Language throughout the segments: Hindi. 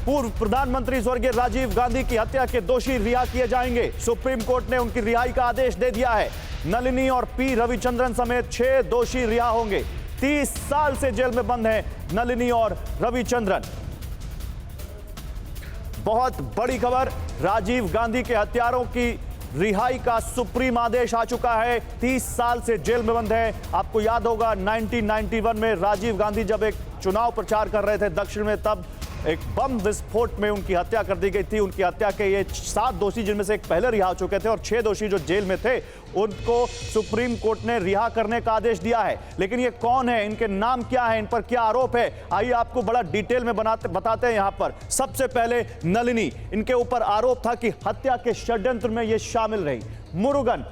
पूर्व प्रधानमंत्री स्वर्गीय राजीव गांधी की हत्या के दोषी रिहा किए जाएंगे। सुप्रीम कोर्ट ने उनकी रिहाई का आदेश दे दिया है। नलिनी और पी रविचंद्रन समेत 6 दोषी रिहा होंगे। 30 साल से जेल में बंद हैं नलिनी और रविचंद्रन। बहुत बड़ी खबर, राजीव गांधी के हत्यारों की रिहाई का सुप्रीम आदेश आ चुका है। 30 साल से जेल में बंद है। आपको याद होगा 1991 में राजीव गांधी जब एक चुनाव प्रचार कर रहे थे दक्षिण में, तब एक बम विस्फोट में उनकी हत्या कर दी गई थी। उनकी हत्या के ये 7 दोषी, जिनमें से एक पहले रिहा हो चुके थे, और 6 दोषी जो जेल में थे, उनको सुप्रीम कोर्ट ने रिहा करने का आदेश दिया है। लेकिन ये कौन है, इनके नाम क्या है, इन पर क्या आरोप है, आइए आपको बड़ा डिटेल में बताते हैं। यहां पर सबसे पहले नलिनी, इनके ऊपर आरोप था कि हत्या के षड्यंत्र में ये शामिल रही। मुरुगन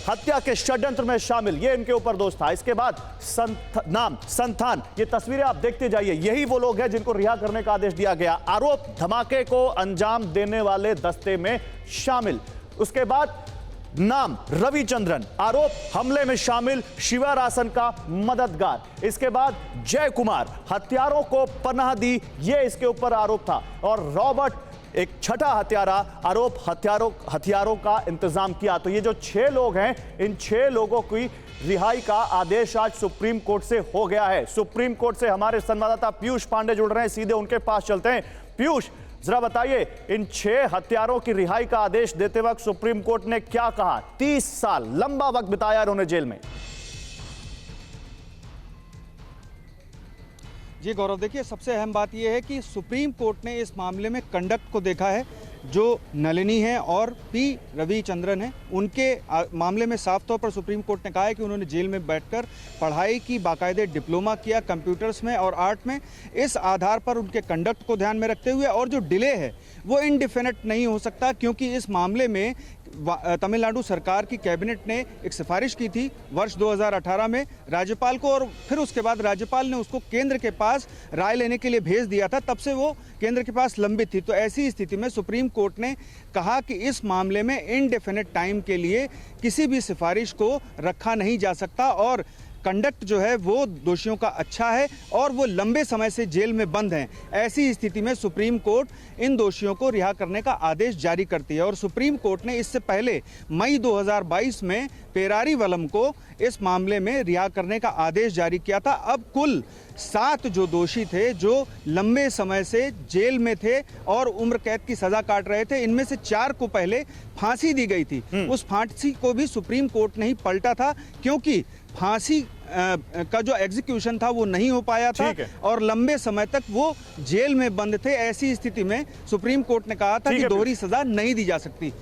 हत्या के षड्यंत्र में शामिल, ये इनके ऊपर दोष था। इसके बाद संथान, ये तस्वीरें आप देखते जाइए, यही वो लोग हैं जिनको रिहा करने का आदेश दिया गया। आरोप धमाके को अंजाम देने वाले दस्ते में शामिल। उसके बाद नाम रविचंद्रन, आरोप हमले में शामिल शिवरासन का मददगार। इसके बाद जय कुमार, हत्यारों को पनाह दी, ये इसके ऊपर आरोप था। और रॉबर्ट, एक छठा हत्यारा, आरोप हथियारों का इंतजाम किया। तो ये जो 6 लोग हैं, इन 6 लोगों की रिहाई का आदेश आज सुप्रीम कोर्ट से हो गया है। सुप्रीम कोर्ट से हमारे संवाददाता पीयूष पांडे जुड़ रहे हैं, सीधे उनके पास चलते हैं। पीयूष, जरा बताइए, इन 6 हत्यारों की रिहाई का आदेश देते वक्त सुप्रीम कोर्ट ने क्या कहा? 30 साल लंबा वक्त बिताया उन्होंने जेल में। जी गौरव, देखिए सबसे अहम बात यह है कि सुप्रीम कोर्ट ने इस मामले में कंडक्ट को देखा है। जो नलिनी है और पी रविचंद्रन है, उनके मामले में साफ तौर पर सुप्रीम कोर्ट ने कहा है कि उन्होंने जेल में बैठकर पढ़ाई की, बाकायदे डिप्लोमा किया कंप्यूटर्स में और आर्ट में। इस आधार पर उनके कंडक्ट को ध्यान में रखते हुए, और जो डिले है वो इनडिफिनिट नहीं हो सकता, क्योंकि इस मामले में तमिलनाडु सरकार की कैबिनेट ने एक सिफारिश की थी वर्ष 2018 में राज्यपाल को, और फिर उसके बाद राज्यपाल ने उसको केंद्र के पास राय लेने के लिए भेज दिया था। तब से वो केंद्र के पास लंबित थी। तो ऐसी स्थिति में सुप्रीम कोर्ट ने कहा कि इस मामले में इनडेफिनिट टाइम के लिए किसी भी सिफारिश को रखा नहीं जा सकता, और कंडक्ट जो है वो दोषियों का अच्छा है और वो लंबे समय से जेल में बंद हैं। ऐसी स्थिति में सुप्रीम कोर्ट इन दोषियों को रिहा करने का आदेश जारी करती है। और सुप्रीम कोर्ट ने इससे पहले मई 2022 में पेरारी वलम को इस मामले में रिहा करने का आदेश जारी किया था। अब कुल 7 जो दोषी थे, जो लंबे समय से जेल में थे और उम्र कैद की सजा काट रहे थे, इनमें से 4 को पहले फांसी दी गई थी। उस फांसी को भी सुप्रीम कोर्ट ने ही पलटा था, क्योंकि फांसी का जो एग्जीक्यूशन था वो नहीं हो पाया था और लंबे समय तक वो जेल में बंद थे। ऐसी स्थिति में सुप्रीम कोर्ट ने कहा था कि दोहरी सजा नहीं दी जा सकती।